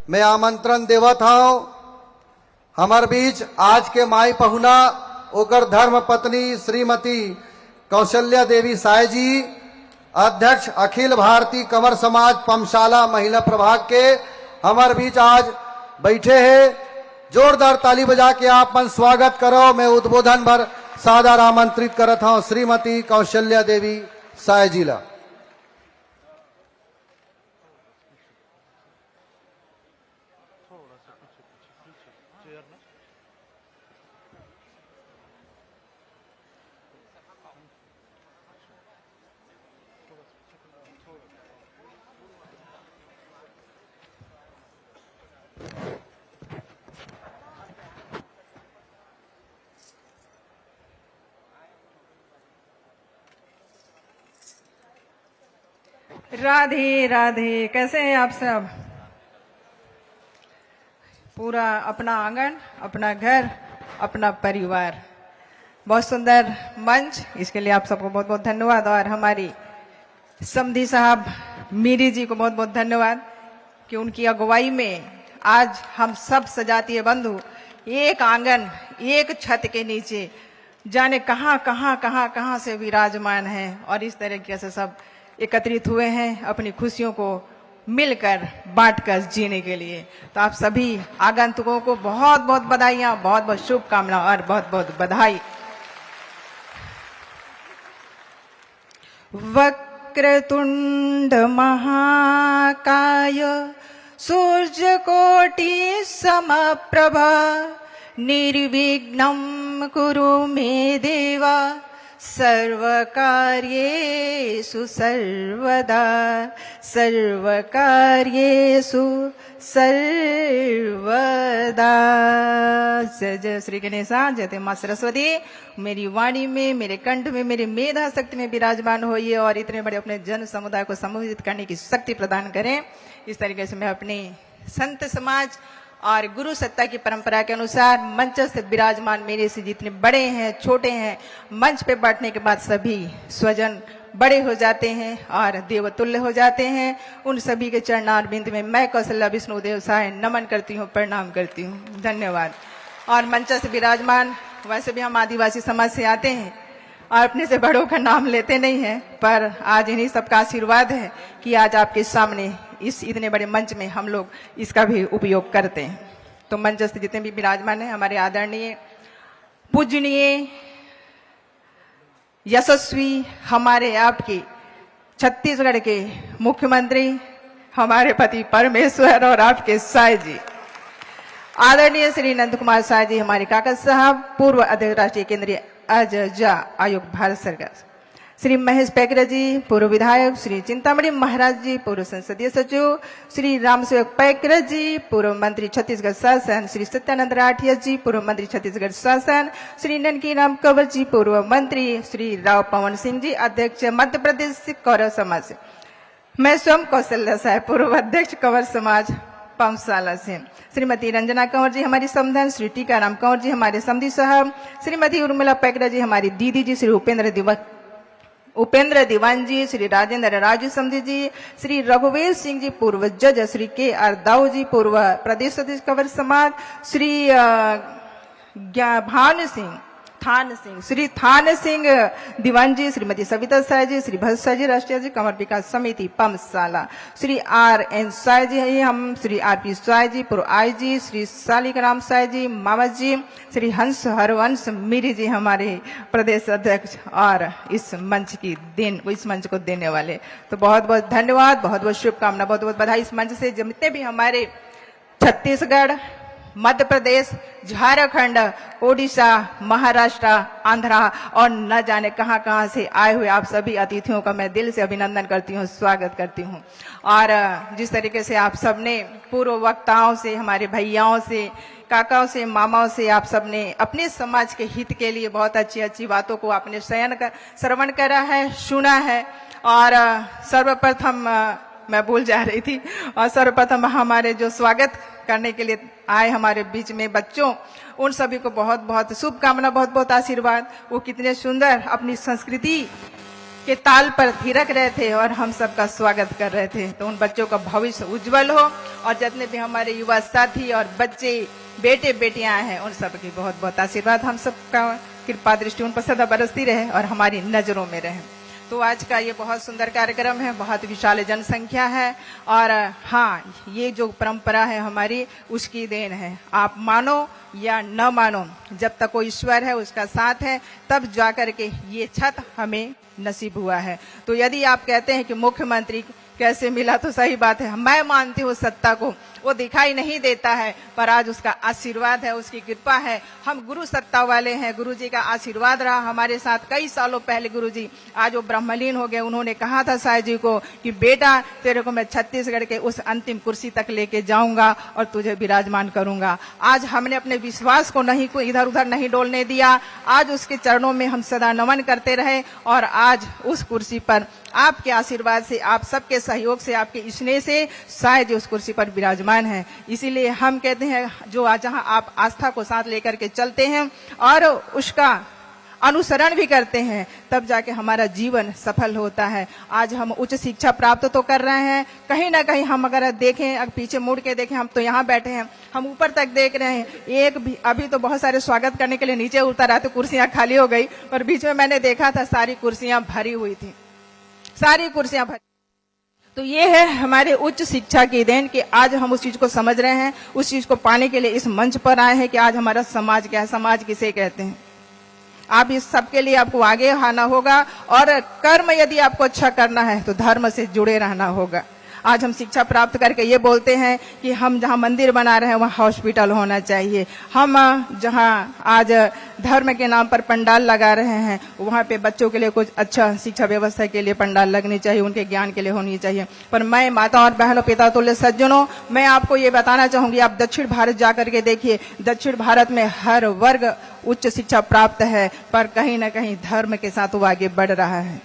मैं आमंत्रण देवत हूं हमार बीच आज के माई पहुना ओकर धर्म पत्नी श्रीमती कौशल्या देवी साय जी, अध्यक्ष अखिल भारतीय कंवर समाज पमशाला महिला प्रभाग के हमार बीच आज बैठे हैं। जोरदार ताली बजा के आप मन स्वागत करो। मैं उद्बोधन भर सादर आमंत्रित करत हूं श्रीमती कौशल्या देवी साय जी ला। राधे राधे। कैसे हैं आप सब? पूरा अपना आंगन, अपना घर, अपना परिवार, बहुत सुंदर मंच, इसके लिए आप सबको बहुत बहुत धन्यवाद। और हमारी समधी साहब मीरी जी को बहुत बहुत धन्यवाद कि उनकी अगुवाई में आज हम सब सजातीय बंधु एक आंगन एक छत के नीचे जाने कहां से विराजमान हैं और इस तरीके से सब एकत्रित हुए हैं अपनी खुशियों को मिलकर बांटकर जीने के लिए। तो आप सभी आगंतुकों को बहुत बहुत बधाइयां, बहुत बहुत शुभकामनाएं और बहुत बहुत बधाई। वक्रतुंड महाकाय सूर्यकोटि समप्रभा निर्विघ्नं कुरु मे देवा सर्वकार्येषु सर्वदा सर्वकार्येषु सर्वदा। जय जय श्री गणेशा, जय मां सरस्वती मेरी वाणी में, मेरे कंठ में, मेरी मेधा शक्ति में विराजमान होइए और इतने बड़े अपने जन समुदाय को संबोधित करने की शक्ति प्रदान करें। इस तरीके से मैं अपने संत समाज और गुरु सत्ता की परंपरा के अनुसार मंच से विराजमान मेरे से जितने बड़े हैं छोटे हैं, मंच पे बैठने के बाद सभी स्वजन बड़े हो जाते हैं और देवतुल्य हो जाते हैं। उन सभी के चरणार बिंद में मैं कौशल्या विष्णुदेव साय नमन करती हूँ, प्रणाम करती हूँ, धन्यवाद। और मंच से विराजमान, वैसे भी हम आदिवासी समाज से आते हैं और अपने से बड़ों का नाम लेते नहीं हैं, पर आज इन्हीं सबका आशीर्वाद है कि आज आपके सामने इस इतने बड़े मंच में हम लोग इसका भी उपयोग करते हैं। तो मंच से जितने भी विराजमान हैं, हमारे आदरणीय पूजनीय यशस्वी हमारे आपके छत्तीसगढ़ के मुख्यमंत्री हमारे पति परमेश्वर और आपके साय जी आदरणीय श्री नंद कुमार साय जी, हमारे काका साहब पूर्व अध्यक्ष राष्ट्रीय केंद्रीय अजजा आयोग भारत सरकार, श्री महेश पैकरा जी पूर्व विधायक, श्री चिंतामणि महाराज जी पूर्व संसदीय सचिव, श्री रामसेवक पैकरा जी पूर्व मंत्री छत्तीसगढ़ शासन, श्री सत्यानंद राठिया जी पूर्व मंत्री छत्तीसगढ़ शासन, श्री ननकी राम कंवर जी पूर्व मंत्री, श्री राव पवन सिंह जी अध्यक्ष मध्य प्रदेश कौरव समाज से, मैं स्वयं कौशल्या साय पूर्व अध्यक्ष कंवर समाज पमशाला से, श्रीमती रंजना कंवर जी हमारी समधन, श्री टीकाराम कंवर जी हमारे समधी साहब, श्रीमती उर्मिला पैकरा जी हमारी दीदी जी, श्री उपेंद्र दीवान जी, श्री राजेंद्र राजू समधी जी, श्री रघुवीर सिंह जी पूर्व जज, श्री के आर दाऊ जी पूर्व प्रदेश अध्यक्ष कंवर समाज, श्री भान सिंह थान सिंह, श्री थान सिंह दीवान जी, श्रीमती सविता साय जी, श्री भरत साय जी राष्ट्रीय जी कंवर विकास समिति पमशाला, श्री RN साय जी हम, श्री RP साय जी पूर्व IG, श्री शालिग्राम साय जी मामा जी, श्री हंस हरवंश मीरी जी हमारे प्रदेश अध्यक्ष और इस मंच को देने वाले। तो बहुत बहुत धन्यवाद, बहुत बहुत शुभकामना, बहुत बहुत बधाई। इस मंच से जितने भी हमारे छत्तीसगढ़, मध्य प्रदेश, झारखंड, ओडिशा, महाराष्ट्र, आंध्रा और न जाने कहां से आए हुए आप सभी अतिथियों का मैं दिल से अभिनंदन करती हूं, स्वागत करती हूं। और जिस तरीके से आप सबने पूर्व वक्ताओं से, हमारे भैयाओं से, काकाओं से, मामाओं से आप सबने अपने समाज के हित के लिए बहुत अच्छी अच्छी बातों को आपने श्रवण करा है, सुना है। और सर्वप्रथम मैं भूल जा रही थी, और सर्वप्रथम हमारे जो स्वागत करने के लिए आए हमारे बीच में बच्चों, उन सभी को बहुत बहुत शुभकामना, बहुत बहुत आशीर्वाद। वो कितने सुंदर अपनी संस्कृति के ताल पर थिरक रहे थे और हम सबका स्वागत कर रहे थे। तो उन बच्चों का भविष्य उज्जवल हो और जितने भी हमारे युवा साथी और बच्चे बेटे बेटियां हैं उन सबकी बहुत बहुत आशीर्वाद, हम सबका कृपा दृष्टि उन पर सदा बरसती रहे और हमारी नजरों में रहे। तो आज का ये बहुत सुंदर कार्यक्रम है, बहुत विशाल जनसंख्या है और हाँ, ये जो परंपरा है हमारी उसकी देन है। आप मानो या न मानो, जब तक कोई ईश्वर है उसका साथ है तब जाकर के ये छत हमें नसीब हुआ है। तो यदि आप कहते हैं कि मुख्यमंत्री कैसे मिला, तो सही बात है, मैं मानती हूँ सत्ता को, वो दिखाई नहीं देता है पर आज उसका आशीर्वाद है, उसकी कृपा है। हम गुरु सत्ता वाले हैं, गुरु जी का आशीर्वाद रहा हमारे साथ कई सालों पहले। गुरु जी आज वो ब्रह्मलीन हो गए, उन्होंने कहा था साईं जी को कि बेटा तेरे को मैं छत्तीसगढ़ के उस अंतिम कुर्सी तक लेके जाऊंगा और तुझे विराजमान करूंगा। आज हमने अपने विश्वास को नहीं को इधर उधर नहीं डोलने दिया, आज उसके चरणों में हम सदा नमन करते रहे और आज उस कुर्सी पर आपके आशीर्वाद से, आप सबके सहयोग से, आपके स्नेह से शायद उस कुर्सी पर विराजमान है। इसीलिए हम कहते हैं जो आज जहां आप आस्था को साथ लेकर के चलते हैं और उसका अनुसरण भी करते हैं तब जाके हमारा जीवन सफल होता है। आज हम उच्च शिक्षा प्राप्त तो कर रहे हैं, कहीं ना कहीं हम अगर देखें, अगर पीछे मुड़ के देखें, हम तो यहाँ बैठे हैं, हम ऊपर तक देख रहे हैं, एक भी अभी तो बहुत सारे स्वागत करने के लिए नीचे उतर आते, कुर्सियां खाली हो गई, पर बीच में मैंने देखा था सारी कुर्सियां भरी हुई थी, सारी कुर्सियां भरी। तो ये है हमारे उच्च शिक्षा की देन कि आज हम उस चीज को समझ रहे हैं, उस चीज को पाने के लिए इस मंच पर आए हैं कि आज हमारा समाज क्या है, समाज किसे कहते हैं। आप इस सब के लिए आपको आगे आना होगा और कर्म यदि आपको अच्छा करना है तो धर्म से जुड़े रहना होगा। आज हम शिक्षा प्राप्त करके ये बोलते हैं कि हम जहाँ मंदिर बना रहे हैं वहाँ हॉस्पिटल होना चाहिए, हम जहाँ आज धर्म के नाम पर पंडाल लगा रहे हैं वहाँ पे बच्चों के लिए कुछ अच्छा शिक्षा व्यवस्था के लिए पंडाल लगनी चाहिए, उनके ज्ञान के लिए होनी चाहिए। पर मैं माता और बहनों, पिता तुल्य सज्जनों, मैं आपको ये बताना चाहूंगी, आप दक्षिण भारत जाकर के देखिए, दक्षिण भारत में हर वर्ग उच्च शिक्षा प्राप्त है पर कहीं ना कहीं धर्म के साथ वो आगे बढ़ रहा है।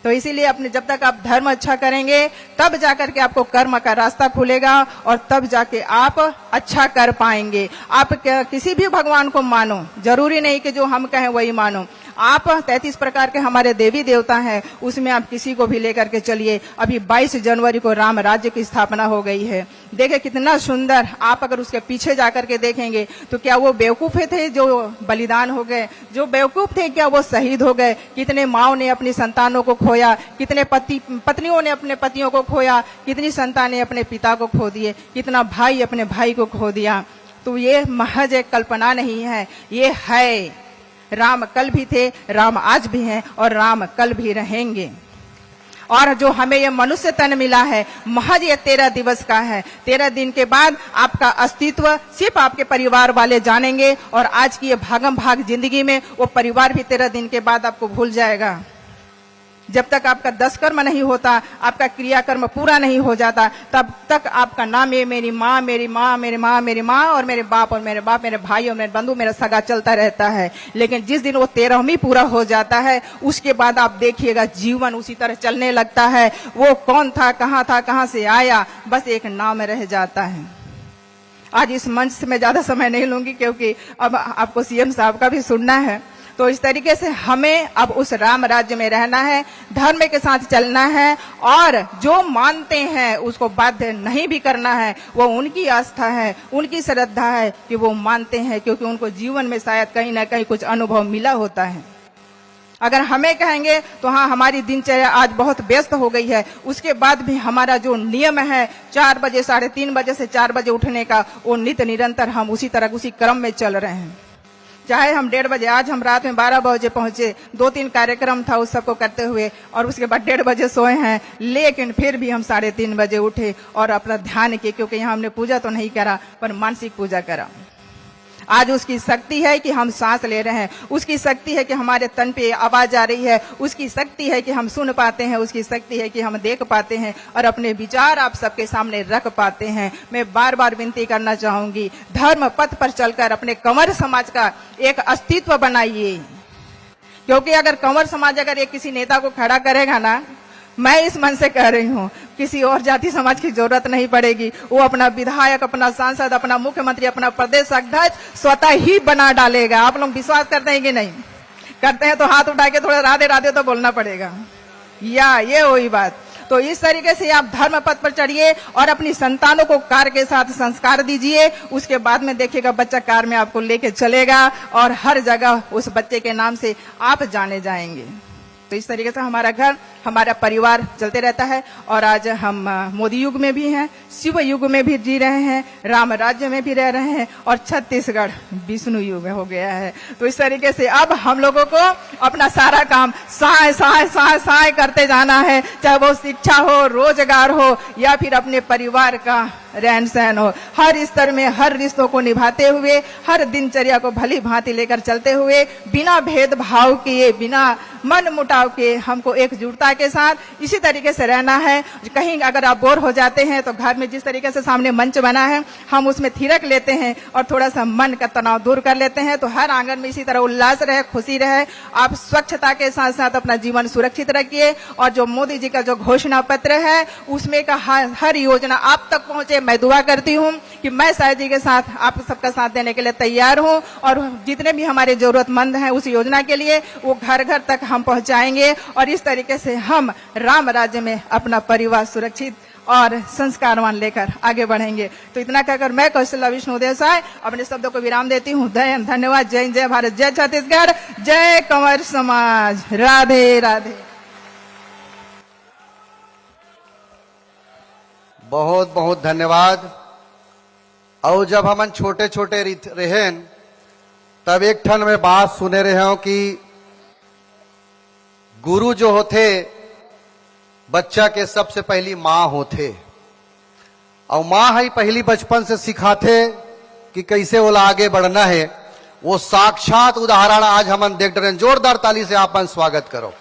तो इसीलिए अपने जब तक आप धर्म अच्छा करेंगे तब जाकर के आपको कर्म का रास्ता खुलेगा और तब जाके आप अच्छा कर पाएंगे। आप किसी भी भगवान को मानो, जरूरी नहीं कि जो हम कहें वही मानो। आप 33 प्रकार के हमारे देवी देवता हैं, उसमें आप किसी को भी लेकर के चलिए। अभी 22 जनवरी को राम राज्य की स्थापना हो गई है, देखिए कितना सुंदर। आप अगर उसके पीछे जाकर के देखेंगे तो क्या वो बेवकूफ थे जो बलिदान हो गए, जो बेवकूफ थे क्या वो शहीद हो गए? कितने माओ ने अपनी संतानों को खोया, कितने पत्नियों ने अपने पतियों को खोया, कितनी संतानें अपने पिता को खो दिए, कितना भाई अपने भाई को खो दिया। तो ये महज एक कल्पना नहीं है, ये है। राम कल भी थे, राम आज भी हैं और राम कल भी रहेंगे। और जो हमें ये मनुष्य तन मिला है महज ये 13 दिवस का है। 13 दिन के बाद आपका अस्तित्व सिर्फ आपके परिवार वाले जानेंगे और आज की ये भागम भाग जिंदगी में वो परिवार भी 13 दिन के बाद आपको भूल जाएगा। जब तक आपका 10 कर्म नहीं होता, आपका क्रियाकर्म पूरा नहीं हो जाता, तब तक आपका नाम ये मेरी माँ, मेरी माँ, मेरी माँ, मेरी माँ और मेरे बाप और मेरे बाप, मेरे भाई और मेरे बंधु, मेरा सगा चलता रहता है। लेकिन जिस दिन वो 13वीं पूरा हो जाता है उसके बाद आप देखिएगा जीवन उसी तरह चलने लगता है। वो कौन था, कहाँ से आया, बस एक नाम रह जाता है। आज इस मंच से मैं ज्यादा समय नहीं लूंगी क्योंकि अब आपको सीएम साहब का भी सुनना है। तो इस तरीके से हमें अब उस राम राज्य में रहना है, धर्म के साथ चलना है और जो मानते हैं उसको बाध्य नहीं भी करना है। वो उनकी आस्था है, उनकी श्रद्धा है कि वो मानते हैं, क्योंकि उनको जीवन में शायद कहीं ना कहीं कुछ अनुभव मिला होता है। अगर हमें कहेंगे तो हाँ, हमारी दिनचर्या आज बहुत व्यस्त हो गई है, उसके बाद भी हमारा जो नियम है 4 बजे, 3:30 बजे से 4 बजे उठने का, वो नित्य निरंतर हम उसी तरह उसी क्रम में चल रहे हैं। चाहे हम 1:30 बजे, आज हम रात में 12 बजे पहुंचे, 2-3 कार्यक्रम था उस सबको करते हुए और उसके बाद 1:30 बजे सोए हैं, लेकिन फिर भी हम 3:30 बजे उठे और अपना ध्यान किए, क्योंकि यहाँ हमने पूजा तो नहीं करा पर मानसिक पूजा करा। आज उसकी शक्ति है कि हम सांस ले रहे हैं, उसकी शक्ति है कि हमारे तन पे आवाज आ रही है, उसकी शक्ति है कि हम सुन पाते हैं, उसकी शक्ति है कि हम देख पाते हैं और अपने विचार आप सबके सामने रख पाते हैं। मैं बार बार विनती करना चाहूंगी, धर्म पथ पर चलकर अपने कंवर समाज का एक अस्तित्व बनाइए, क्योंकि अगर कंवर समाज अगर एक किसी नेता को खड़ा करेगा ना, मैं इस मन से कह रही हूँ, किसी और जाति समाज की जरूरत नहीं पड़ेगी। वो अपना विधायक, अपना सांसद, अपना मुख्यमंत्री, अपना प्रदेश अध्यक्ष स्वतः ही बना डालेगा। आप लोग विश्वास करते हैं कि नहीं? करते हैं तो हाथ उठा के थोड़ा राधे राधे तो बोलना पड़ेगा। या ये वही बात। तो इस तरीके से आप धर्म पथ पर चढ़िए और अपनी संतानों को कार के साथ संस्कार दीजिए। उसके बाद में देखिएगा बच्चा कार में आपको लेके चलेगा और हर जगह उस बच्चे के नाम से आप जाने जाएंगे। तो इस तरीके से हमारा घर, हमारा परिवार चलते रहता है। और आज हम मोदी युग में भी हैं, शिव युग में भी जी रहे हैं, राम राज्य में भी रह रहे हैं और छत्तीसगढ़ विष्णु युग हो गया है। तो इस तरीके से अब हम लोगों को अपना सारा काम सहाय सहाय सहाय सहाय करते जाना है, चाहे वो शिक्षा हो, रोजगार हो या फिर अपने परिवार का रहन सहन हो। हर स्तर में हर रिश्तों को निभाते हुए, हर दिनचर्या को भली भांति लेकर चलते हुए, बिना भेदभाव किए, बिना मन मुटाव के हमको एकजुटता के साथ इसी तरीके से रहना है। कहीं अगर आप बोर हो जाते हैं तो घर में जिस तरीके से सामने मंच बना है हम उसमें थिरक लेते हैं और थोड़ा सा मन का तनाव दूर कर लेते हैं। तो हर आंगन में इसी तरह उल्लास रहे, खुशी रहे। आप स्वच्छता के साथ साथ अपना जीवन सुरक्षित रखिए और जो मोदी जी का जो घोषणा पत्र है उसमें का हर योजना आप तक पहुंचे। मैं दुआ करती हूं कि मैं साईं जी के साथ आप सबका साथ देने के लिए तैयार हूं और जितने भी हमारे जरूरतमंद हैं उस योजना के लिए वो घर घर तक हम पहुंचाएंगे और इस तरीके से हम राम राज्य में अपना परिवार सुरक्षित और संस्कारवान लेकर आगे बढ़ेंगे। तो इतना कहकर मैं कौशल्या विष्णु देसाई अपने शब्दों को विराम देती हूँ। धन्यवाद। जय जय भारत, जय छत्तीसगढ़, जय कंवर समाज। राधे राधे। बहुत बहुत धन्यवाद। और जब हमन छोटे छोटे रहें तब एक ठन में बात सुने रहे हो कि गुरु जो होते बच्चा के सबसे पहली माँ होते और माँ ही पहली बचपन से सिखाते कि कैसे ओला आगे बढ़ना है। वो साक्षात उदाहरण आज हमन देख रहे हैं। जोरदार ताली से आपन स्वागत करो।